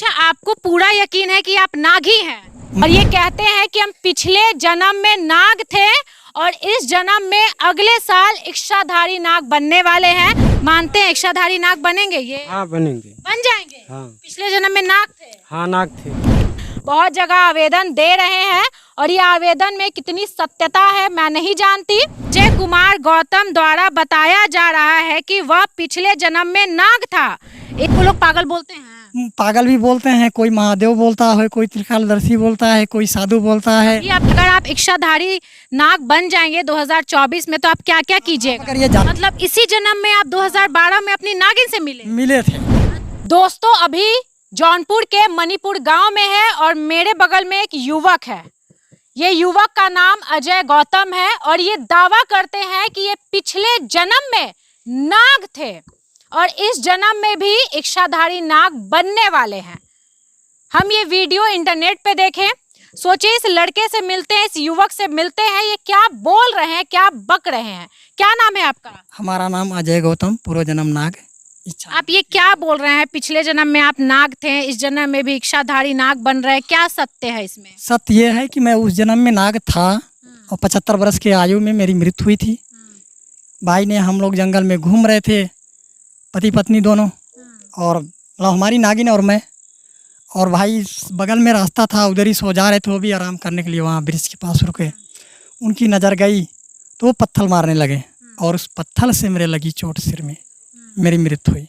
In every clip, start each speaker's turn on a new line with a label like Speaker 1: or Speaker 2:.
Speaker 1: अच्छा, आपको पूरा यकीन है कि आप नाग ही हैं और ये कहते हैं कि हम पिछले जन्म में नाग थे और इस जन्म में अगले साल इच्छाधारी नाग बनने वाले हैं। मानते हैं इच्छाधारी नाग बनेंगे? ये
Speaker 2: हाँ बनेंगे।
Speaker 1: बन जाएंगे।
Speaker 2: हाँ।
Speaker 1: पिछले जन्म में नाग थे।
Speaker 2: हाँ नाग थे।
Speaker 1: बहुत जगह आवेदन दे रहे हैं और ये आवेदन में कितनी सत्यता है मैं नहीं जानती। जय कुमार गौतम द्वारा बताया जा रहा है कि वह पिछले जन्म में नाग था। एक लोग पागल बोलते हैं,
Speaker 3: पागल भी बोलते हैं, कोई महादेव बोलता है, कोई त्रिकालदर्शी बोलता है, कोई साधु बोलता है।
Speaker 1: अगर आप इच्छाधारी नाग बन जाएंगे 2024 में तो आप क्या क्या कीजिएगा?
Speaker 3: अगर ये
Speaker 1: मतलब इसी जन्म में आप 2012 में अपनी नागिन से
Speaker 3: मिले थे।
Speaker 1: दोस्तों, अभी जौनपुर के मणिपुर गांव में है और मेरे बगल में एक युवक है। ये युवक का नाम अजय गौतम है और ये दावा करते हैं कि ये पिछले जन्म में नाग थे और इस जन्म में भी इच्छाधारी नाग बनने वाले हैं। हम ये वीडियो इंटरनेट पे देखें, सोचिए इस लड़के से मिलते हैं, इस युवक से मिलते हैं, ये क्या बोल रहे हैं, क्या बक रहे हैं। क्या नाम है आपका?
Speaker 3: हमारा नाम अजय गौतम, पूर्व जन्म नाग।
Speaker 1: आप ये क्या बोल रहे हैं? पिछले जन्म में आप नाग थे, इस जन्म में भी इच्छाधारी नाग बन रहे हैं, क्या सत्य है इसमें?
Speaker 3: सत्य ये है कि मैं उस जन्म में नाग था और 75 वर्ष की आयु में मेरी मृत्यु हुई थी। भाई ने, हम लोग जंगल में घूम रहे थे, पति पत्नी दोनों, और हमारी नागिन और मैं, और भाई बगल में रास्ता था, उधर ही सो जा रहे थे, वो भी आराम करने के लिए वहाँ ब्रिज के पास रुके। उनकी नज़र गई तो वो पत्थर मारने लगे और उस पत्थर से मेरे लगी चोट, सिर में मेरी मृत्यु हुई।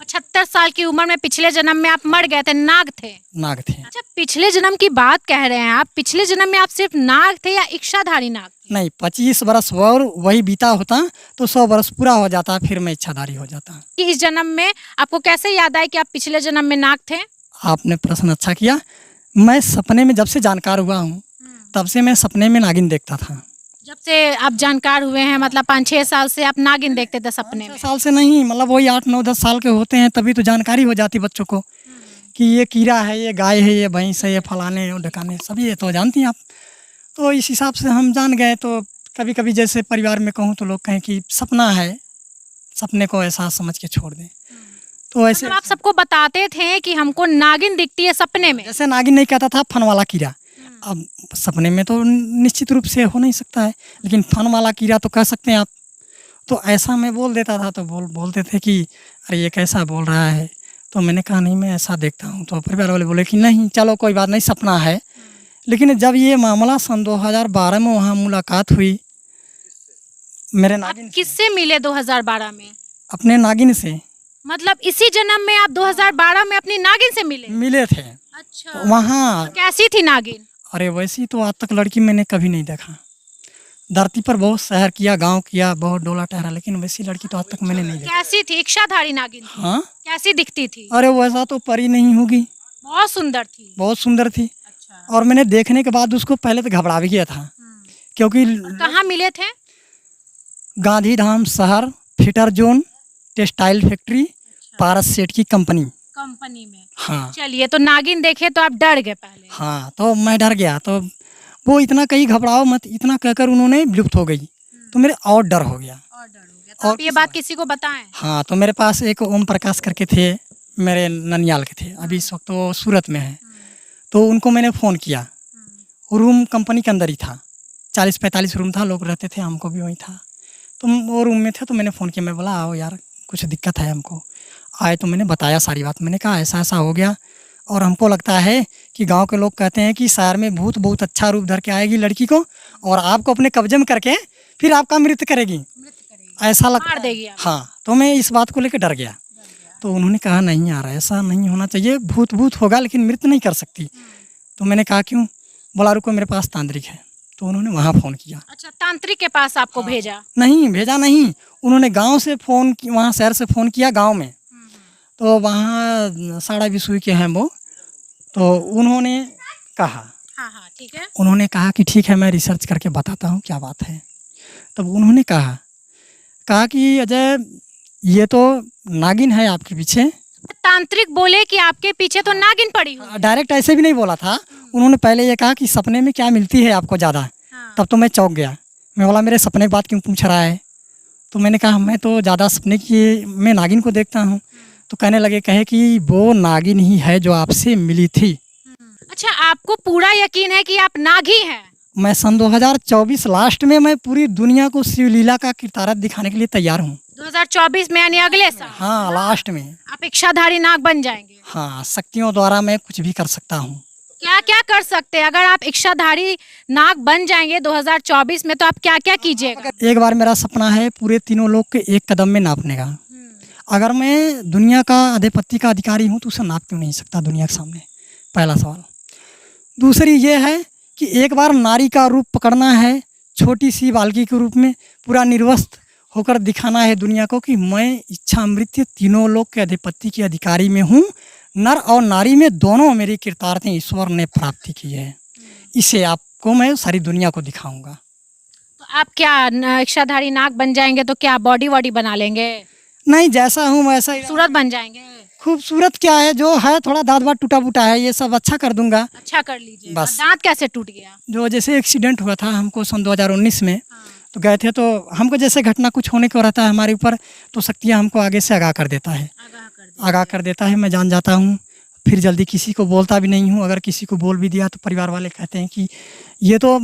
Speaker 1: 75 साल की उम्र में पिछले जन्म में आप मर गए थे, नाग थे?
Speaker 3: नाग थे।
Speaker 1: अच्छा, पिछले जन्म की बात कह रहे हैं आप, पिछले जन्म में आप सिर्फ नाग थे या इच्छाधारी नाग थे?
Speaker 3: नहीं, 25 वर्ष और वही बीता होता तो 100 वर्ष पूरा हो जाता, फिर मैं इच्छाधारी हो जाता।
Speaker 1: कि इस जन्म में आपको कैसे याद आया कि आप पिछले जन्म में नाग थे?
Speaker 3: आपने प्रश्न अच्छा किया। मैं सपने में जब से जानकार हुआ हूँ तब से मैं सपने में नागिन देखता था।
Speaker 1: जब से आप जानकार हुए हैं मतलब 5-6 साल से आप नागिन देखते थे सपने में?
Speaker 3: 6 साल से नहीं, मतलब वही 8-9-10 साल के होते हैं तभी तो जानकारी हो जाती बच्चों को कि ये कीड़ा है, ये गाय है, ये भैंस है, ये फलाने और ढकाने, सभी ये तो जानती हैं आप। तो इस हिसाब से हम जान गए। तो कभी कभी जैसे परिवार में कहूँ तो लोग कहें कि सपना है, सपने को ऐसा समझ के छोड़ दें। तो ऐसे
Speaker 1: मतलब आप सबको बताते थे कि हमको नागिन दिखती है सपने में?
Speaker 3: जैसे नागिन नहीं कहता था, फन वाला कीड़ा। अब सपने में तो निश्चित रूप से हो नहीं सकता है, लेकिन फन वाला कीड़ा तो कह सकते हैं आप। तो ऐसा मैं बोल देता था तो बोलते थे कि अरे ये कैसा बोल रहा है। तो मैंने कहा नहीं, मैं ऐसा देखता हूँ। तो परिवार वाले बोले कि नहीं चलो कोई बात नहीं, सपना है। लेकिन जब ये मामला सन 2012 में वहाँ मुलाकात हुई मेरे नागिन।
Speaker 1: किससे मिले 2012 में?
Speaker 3: अपने नागिन से।
Speaker 1: मतलब इसी जन्म में आप 2012 में अपनी नागिन से मिले
Speaker 3: थे।
Speaker 1: अच्छा।
Speaker 3: तो वहाँ
Speaker 1: कैसी थी नागिन?
Speaker 3: अरे वैसी तो आज तक लड़की मैंने कभी नहीं देखा। धरती पर बहुत शहर किया, गांव किया, बहुत डोला टहरा, लेकिन वैसी लड़की तो आज तक मैंने नहीं देखी।
Speaker 1: कैसी थी? इच्छाधारी नागिन थी?
Speaker 3: हाँ।
Speaker 1: कैसी दिखती थी?
Speaker 3: अरे वैसा तो परी नहीं होगी।
Speaker 1: बहुत सुंदर थी।
Speaker 3: बहुत सुंदर थी।
Speaker 1: अच्छा।
Speaker 3: और मैंने देखने के बाद उसको पहले तो घबरा भी गया था, क्योंकि
Speaker 1: कहाँ मिले थे?
Speaker 3: गांधीधाम शहर, फिटर जोन, टेक्सटाइल फैक्ट्री, पारस सेठ की कंपनी
Speaker 1: में।
Speaker 3: हाँ।
Speaker 1: चलिए, तो नागिन देखे तो आप डर गए पहले?
Speaker 3: हाँ, तो मैं डर गया। तो वो इतना कहीं घबराओ मत, इतना कहकर उन्होंने विलुप्त हो गई। तो मेरे और डर हो गया।
Speaker 1: तो आप ये बात किसी को बताएं?
Speaker 3: हाँ, तो मेरे पास एक ओम प्रकाश करके थे, मेरे ननियाल के थे, अभी इस वक्त वो सूरत में है। तो उनको मैंने फ़ोन किया। रूम कंपनी के अंदर ही था, 40-45 रूम था, लोग रहते थे, हमको भी वही था। तो वो रूम में थे, तो मैंने फ़ोन किया। मैं बोला आओ यार, कुछ दिक्कत है हमको। आए तो मैंने बताया सारी बात। मैंने कहा ऐसा ऐसा हो गया और हमको लगता है कि गांव के लोग कहते हैं कि शहर में भूत बहुत अच्छा रूप धर के आएगी लड़की को और आपको अपने कब्जे में करके फिर आपका मृत्यु करेगी, ऐसा लगता है। हाँ, तो मैं इस बात को लेकर डर गया। तो उन्होंने कहा नहीं यार, ऐसा नहीं होना चाहिए, भूत होगा लेकिन मृत्यु नहीं कर सकती। तो मैंने कहा क्यों? बोला रुको मेरे पास तांत्रिक है। तो उन्होंने वहाँ फ़ोन किया।
Speaker 1: अच्छा, तांत्रिक के पास आपको भेजा?
Speaker 3: नहीं भेजा नहीं, उन्होंने गाँव से फ़ोन, वहाँ शहर से फ़ोन किया गाँव में। तो वहाँ साड़ा बिसुई के हैं वो। तो उन्होंने कहा
Speaker 1: हाँ ठीक है।
Speaker 3: उन्होंने कहा कि ठीक है, मैं रिसर्च करके बताता हूँ क्या बात है। तब उन्होंने कहा कि अजय ये तो नागिन है आपके पीछे।
Speaker 1: तांत्रिक बोले कि आपके पीछे तो नागिन पड़ी हुई।
Speaker 3: डायरेक्ट ऐसे भी नहीं बोला था। उन्होंने पहले ये कहा कि सपने में क्या मिलती है आपको ज़्यादा। तब तो मैं चौंक गया। मैं बोला मेरे सपने की बात क्यों पूछ रहा है? तो मैंने कहा मैं तो ज़्यादा सपने की में नागिन को देखता हूँ। तो कहने लगे, कहे कि वो नागिन ही है जो आपसे मिली थी।
Speaker 1: अच्छा, आपको पूरा यकीन है कि आप नागी हैं?
Speaker 3: मैं सन 2024 लास्ट में मैं पूरी दुनिया को शिवलीला का किरदार दिखाने के लिए तैयार हूँ।
Speaker 1: 2024 में यानी अगले साल
Speaker 3: हाँ, लास्ट में।
Speaker 1: आप इच्छाधारी नाग बन जाएंगे।
Speaker 3: हाँ, शक्तियों द्वारा मैं कुछ भी कर सकता हूँ।
Speaker 1: क्या क्या कर सकते हैं? अगर आप इच्छाधारी नाग बन जाएंगे 2024 में, तो आप क्या क्या कीजिएगा?
Speaker 3: एक बार मेरा सपना है पूरे तीनों लोग के एक कदम में नापने का। अगर मैं दुनिया का आधिपत्य का अधिकारी हूँ तो उसे नाप क्यों नहीं सकता दुनिया के सामने? पहला सवाल। दूसरी ये है कि एक बार नारी का रूप पकड़ना है, छोटी सी बालकी के रूप में पूरा निर्वस्त्र होकर दिखाना है दुनिया को कि मैं इच्छामृत्यु तीनों लोग के आधिपत्य के अधिकारी में हूँ। नर और नारी में दोनों मेरी कृतार्थें ईश्वर ने प्राप्ति की है। इसे आपको मैं सारी दुनिया को दिखाऊंगा।
Speaker 1: तो आप क्या इच्छाधारी नाग बन जाएंगे तो क्या बॉडी वॉडी बना लेंगे?
Speaker 3: नहीं, जैसा हूँ वैसा ही।
Speaker 1: सूरत बन जाएंगे?
Speaker 3: खूबसूरत क्या है, जो है थोड़ा दांत वात टूटा फूटा है, ये सब अच्छा कर दूंगा।
Speaker 1: अच्छा कर लीजिए।
Speaker 3: बस।
Speaker 1: दांत कैसे टूट गया?
Speaker 3: जो जैसे एक्सीडेंट हुआ था हमको सन 2019 में,
Speaker 1: हाँ।
Speaker 3: तो गए थे, तो हमको जैसे घटना कुछ होने को रहता है हमारे ऊपर, तो शक्तियाँ हमको आगे से आगाह कर देता है। आगाह कर देता है, मैं जान जाता हूँ। फिर जल्दी किसी को बोलता भी नहीं हूँ। अगर किसी को बोल भी दिया तो परिवार वाले कहते हैं कि ये तो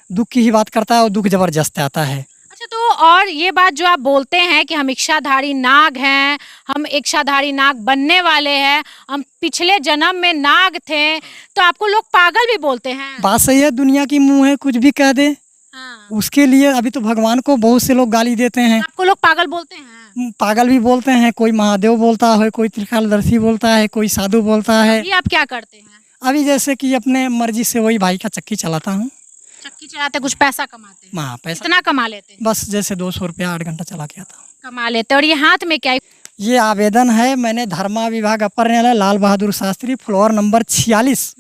Speaker 3: दुख की ही बात करता है और दुख जबरदस्त आता है।
Speaker 1: अच्छा, तो और ये बात जो आप बोलते हैं कि हम इच्छाधारी नाग हैं, हम इच्छाधारी नाग बनने वाले हैं, हम पिछले जन्म में नाग थे, तो आपको लोग पागल भी बोलते हैं?
Speaker 3: बात सही है, दुनिया की मुँह है, कुछ भी कह दे।
Speaker 1: हाँ।
Speaker 3: उसके लिए अभी तो भगवान को बहुत से लोग गाली देते हैं।
Speaker 1: आपको लोग पागल बोलते हैं?
Speaker 3: पागल भी बोलते हैं, कोई महादेव बोलता है, कोई त्रिकालदर्शी बोलता है, कोई साधु बोलता है।
Speaker 1: ये आप क्या करते हैं?
Speaker 3: अभी जैसे कि अपने मर्जी से वही भाई का चक्की चलाता हूँ।
Speaker 1: चक्की चलाते कुछ पैसा कमाते हैं?
Speaker 3: हाँ, पैसा
Speaker 1: कितना कमा लेते हैं?
Speaker 3: बस जैसे 200 रुपया 8 घंटा चला के आता हूँ।
Speaker 1: कमा लेते हैं। और ये हाथ में क्या है?
Speaker 3: ये आवेदन है, मैंने धर्मा विभाग अपर न्यायालय लाल बहादुर शास्त्री फ्लोर नंबर 46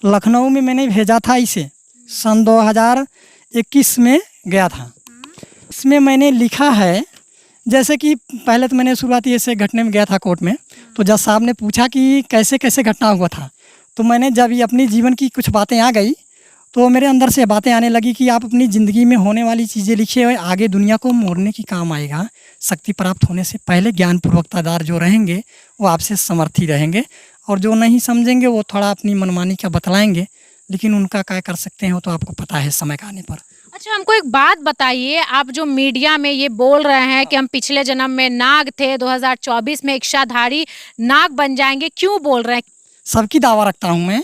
Speaker 3: लखनऊ में मैंने भेजा था। इसे सन 2021 में गया था। इसमें मैंने लिखा है, जैसे कि पहले तो मैंने शुरुआती ऐसे घटने में गया था कोर्ट में, तो जज साहब ने पूछा कि कैसे कैसे घटना हुआ था, तो मैंने जब ये अपनी जीवन की कुछ बातें आ गई तो मेरे अंदर से बातें आने लगी कि आप अपनी ज़िंदगी में होने वाली चीज़ें लिखिए हुए, आगे दुनिया को मोड़ने की काम आएगा। शक्ति प्राप्त होने से पहले ज्ञानपूर्वकतादार जो रहेंगे वो आपसे समर्थी रहेंगे, और जो नहीं समझेंगे वो थोड़ा अपनी मनमानी का बतलाएंगे, लेकिन उनका क्या कर सकते हैं वो तो आपको पता है समय का आने पर।
Speaker 1: अच्छा, हमको एक बात बताइए, आप जो मीडिया में ये बोल रहे हैं कि हम पिछले जन्म में नाग थे, 2024 में इच्छाधारी नाग बन जाएंगे, क्यों बोल रहे हैं?
Speaker 3: सबकी दावा रखता हूँ मैं।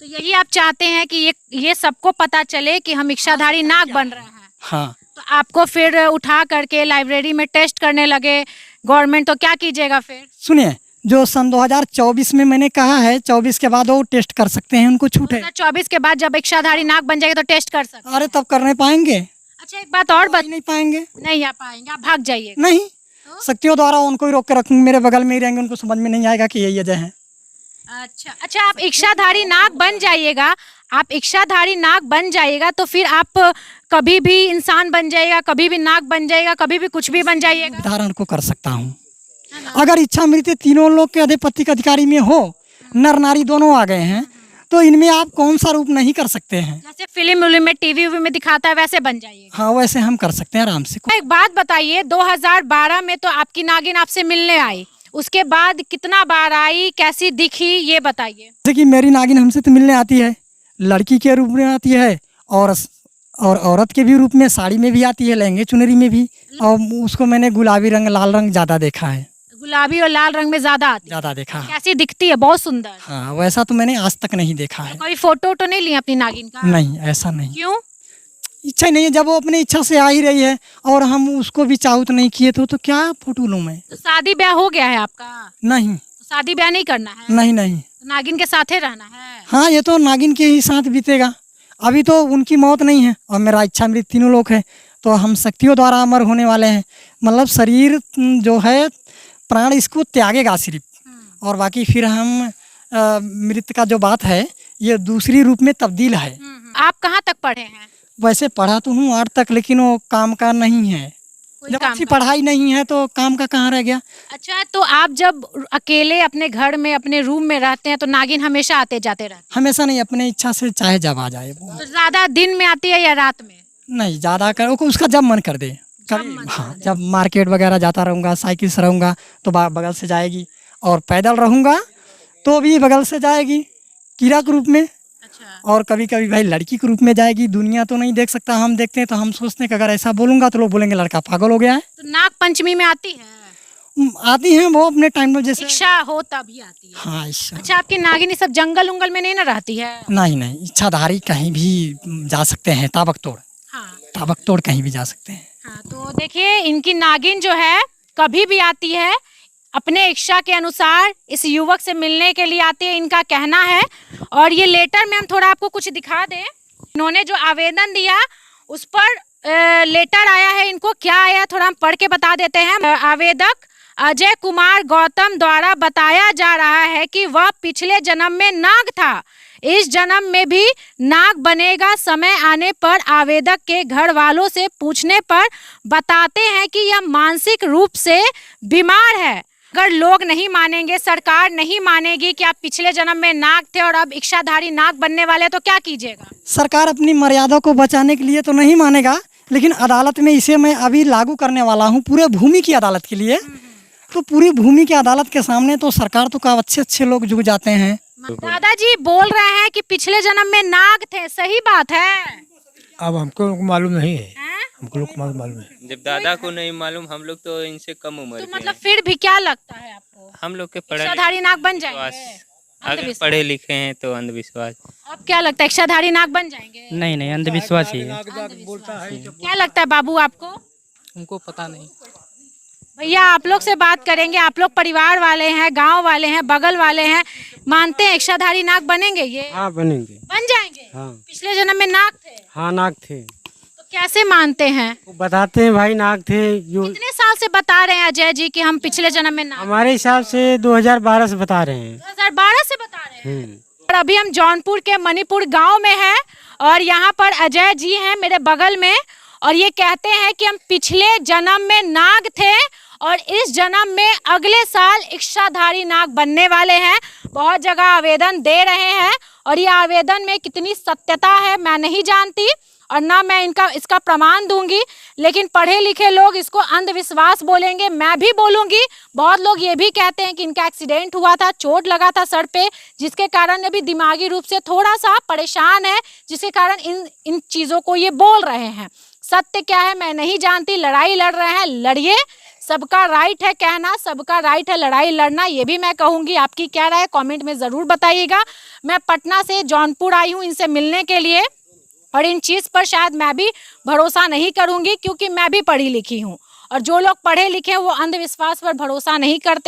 Speaker 1: तो यही आप चाहते हैं कि ये सबको पता चले कि हम इच्छाधारी नाग बन रहे हैं?
Speaker 3: हाँ।
Speaker 1: तो आपको फिर उठा करके लाइब्रेरी में टेस्ट करने लगे गवर्नमेंट, तो क्या कीजिएगा फिर?
Speaker 3: सुनिए, जो सन 2024 में मैंने कहा है, 24 के बाद वो टेस्ट कर सकते हैं, उनको छूट है।
Speaker 1: 2024 के बाद जब इच्छाधारी नाग बन जाएगा तो टेस्ट कर सकते हैं?
Speaker 3: अरे तब करने पाएंगे?
Speaker 1: अच्छा, एक बात और
Speaker 3: नहीं पाएंगे।
Speaker 1: नहीं आ पाएंगे, आप भाग जाइए।
Speaker 3: नहीं, शक्तियों द्वारा उनको ही रोक के रखूंगी, मेरे बगल में ही रहेंगे, उनको समझ में नहीं आएगा कि यही अजय है।
Speaker 1: अच्छा, आप इच्छाधारी नाग बन जाइएगा, आप इच्छाधारी नाग बन जाइएगा तो फिर आप कभी भी इंसान बन जाइएगा, कभी भी नाग बन जाइएगा, कभी भी कुछ भी बन जाइएगा।
Speaker 3: उदाहरण को कर सकता हूँ, अगर इच्छा मृत्यु तीनों लोग के आधिपत्य के अधिकारी में हो, नर नारी दोनों आ गए हैं, तो इनमें आप कौन सा रूप नहीं कर सकते हैं?
Speaker 1: जैसे फिल्म में टीवी में दिखाता है वैसे बन जाइएगा।
Speaker 3: हाँ, वैसे हम कर सकते हैं आराम से।
Speaker 1: एक बात बताइए, 2012 में तो आपकी नागिन आपसे मिलने आई, उसके बाद कितना बार आई, कैसी दिखी, ये बताइए।
Speaker 3: जैसे कि मेरी नागिन हमसे तो मिलने आती है, लड़की के रूप में आती है, और औरत के भी रूप में, साड़ी में भी आती है, लहंगे चुनरी में भी, और उसको मैंने गुलाबी रंग लाल रंग ज़्यादा देखा है।
Speaker 1: गुलाबी और लाल रंग में ज्यादा
Speaker 3: देखा है।
Speaker 1: कैसी दिखती है? बहुत सुंदर।
Speaker 3: हाँ, वैसा तो मैंने आज तक नहीं देखा है।
Speaker 1: कोई फोटो तो नहीं लिया अपनी नागिन का?
Speaker 3: नहीं, ऐसा नहीं।
Speaker 1: क्यों?
Speaker 3: इच्छा नहीं है, जब वो अपनी इच्छा से आ ही रही है और हम उसको भी चाहूत नहीं किए तो क्या फोटो लूँ मैं?
Speaker 1: तो शादी ब्याह हो गया है आपका?
Speaker 3: नहीं।
Speaker 1: तो शादी ब्याह नहीं करना है?
Speaker 3: नहीं।
Speaker 1: तो नागिन के साथ ही रहना है?
Speaker 3: हाँ, ये तो नागिन के ही साथ बीतेगा। अभी तो उनकी मौत नहीं है और मेरा इच्छा मृत्यु तीनों लोग है, तो हम शक्तियों द्वारा अमर होने वाले हैं। मतलब शरीर जो है, प्राण इसको त्यागेगा सिर्फ, और बाकी फिर हम मृत्यु का जो बात है ये दूसरी रूप में तब्दील है।
Speaker 1: आप कहाँ तक पढ़े हैं?
Speaker 3: वैसे पढ़ा तो हूँ 8 तक, लेकिन वो काम का नहीं है। जब अच्छी पढ़ाई नहीं है तो काम का कहाँ रह गया?
Speaker 1: अच्छा, तो आप जब अकेले अपने घर में अपने रूम में रहते हैं तो नागिन हमेशा आते जाते रहते?
Speaker 3: हमेशा नहीं, अपने इच्छा से चाहे जब आ जाए।
Speaker 1: तो ज्यादा दिन में आती है या रात में?
Speaker 3: नहीं, ज़्यादा कर उसका जब मन कर दे। हाँ, जब मार्केट वगैरह जाता रहूँगा, साइकिल से रहूँगा तो बगल से जाएगी, और पैदल रहूँगा तो भी बगल से जाएगी कीड़ा के रूप में,
Speaker 1: अच्छा।
Speaker 3: और कभी कभी भाई लड़की के रूप में जाएगी। दुनिया तो नहीं देख सकता, हम देखते हैं तो हम सोचते हैं कि अगर ऐसा बोलूँगा तो लोग बोलेंगे लड़का पागल हो गया है।
Speaker 1: तो नाग पंचमी में आती है?
Speaker 3: आती हैं वो अपने टाइम में, जैसे
Speaker 1: इच्छा हो तभी आती है।
Speaker 3: हाँ इच्छा।
Speaker 1: अच्छा, आपकी नागिन सब जंगल उंगल में नहीं ना रहती है?
Speaker 3: नहीं, इच्छाधारी कहीं भी जा सकते हैं,
Speaker 1: हाँ
Speaker 3: ताबक तोड़ कहीं भी जा सकते हैं।
Speaker 1: हाँ। तो देखिए, इनकी नागिन जो है कभी भी आती है, अपने इच्छा के अनुसार इस युवक से मिलने के लिए आती है, इनका कहना है। और ये लेटर में हम थोड़ा आपको कुछ दिखा दें। इन्होंने जो आवेदन दिया उस पर लेटर आया है, इनको क्या आया थोड़ा हम पढ़ के बता देते हैं। आवेदक अजय कुमार गौतम द्वारा बताया जा रहा है कि वह पिछले जन्म में नाग था, इस जन्म में भी नाग बनेगा। समय आने पर आवेदक के घर वालों से पूछने पर बताते हैं कि यह मानसिक रूप से बीमार है। अगर लोग नहीं मानेंगे, सरकार नहीं मानेगी कि आप पिछले जन्म में नाग थे और अब इच्छाधारी नाग बनने वाले, तो क्या कीजिएगा?
Speaker 3: सरकार अपनी मर्यादा को बचाने के लिए तो नहीं मानेगा, लेकिन अदालत में इसे मैं अभी लागू करने वाला हूँ, पूरे भूमि की अदालत के लिए। तो पूरी भूमि की अदालत के सामने तो सरकार तो का अच्छे लोग जुड़ जाते हैं।
Speaker 1: दादाजी बोल रहे हैं कि पिछले जन्म में नाग थे, सही बात है?
Speaker 2: अब हमको मालूम नहीं है,
Speaker 1: हैं?
Speaker 2: हमको लोग मालूम है।
Speaker 4: जब दादा को नहीं मालूम, हम लोग तो इनसे कम उम्र
Speaker 1: तो
Speaker 4: के
Speaker 1: मतलब
Speaker 4: हैं।
Speaker 1: फिर भी क्या लगता है आपको,
Speaker 4: हम लोग के पढ़े
Speaker 1: इच्छाधारी नाग बन जाएंगे?
Speaker 4: अगर
Speaker 1: अंधविश्वास।
Speaker 4: पढ़े लिखे हैं तो अंधविश्वास।
Speaker 1: अब क्या लगता है, इच्छाधारी नाग बन जाएंगे?
Speaker 5: नहीं अंधविश्वास ही है।
Speaker 1: क्या लगता है बाबू आपको?
Speaker 5: हमको पता नहीं।
Speaker 1: भैया आप लोग से बात करेंगे, आप लोग परिवार वाले हैं, गांव वाले हैं, बगल वाले हैं, मानते हैं इच्छाधारी नाग बनेंगे? ये
Speaker 6: हाँ बनेंगे।
Speaker 1: बन जाएंगे?
Speaker 6: हाँ
Speaker 1: पिछले जन्म में नाग थे
Speaker 6: हाँ नाग थे,
Speaker 1: तो कैसे मानते हैं?
Speaker 6: वो बताते हैं भाई नाग थे। जो
Speaker 1: कितने साल से बता रहे हैं अजय जी कि हम पिछले जन्म में नाग?
Speaker 6: हमारे हिसाब से 2012 से बता रहे हैं।
Speaker 1: 2012 से बता रहे हैं।
Speaker 6: हम्म।
Speaker 1: और अभी हम जौनपुर के मणिपुर गांव में हैं और यहाँ पर अजय जी हैं मेरे बगल में, और ये कहते हैं कि हम पिछले जन्म में नाग थे और इस जन्म में अगले साल इच्छाधारी नाग बनने वाले हैं। बहुत जगह आवेदन दे रहे हैं और ये आवेदन में कितनी सत्यता है मैं नहीं जानती और ना मैं इसका प्रमाण दूंगी, लेकिन पढ़े लिखे लोग इसको अंधविश्वास बोलेंगे, मैं भी बोलूंगी। बहुत लोग ये भी कहते हैं कि इनका एक्सीडेंट हुआ था, चोट लगा था सर पे, जिसके कारण अभी दिमागी रूप से थोड़ा सा परेशान है, जिसके कारण इन चीज़ों को ये बोल रहे हैं। सत्य क्या है मैं नहीं जानती। लड़ाई लड़ रहे हैं, लड़िए, सबका राइट है कहना, सबका राइट है लड़ाई लड़ना, ये भी मैं कहूँगी। आपकी क्या राय है कमेंट में ज़रूर बताइएगा। मैं पटना से जौनपुर आई हूँ इनसे मिलने के लिए और इन चीज़ पर शायद मैं भी भरोसा नहीं करूँगी क्योंकि मैं भी पढ़ी लिखी हूँ और जो लोग पढ़े लिखे हैं वो अंधविश्वास पर भरोसा नहीं करते।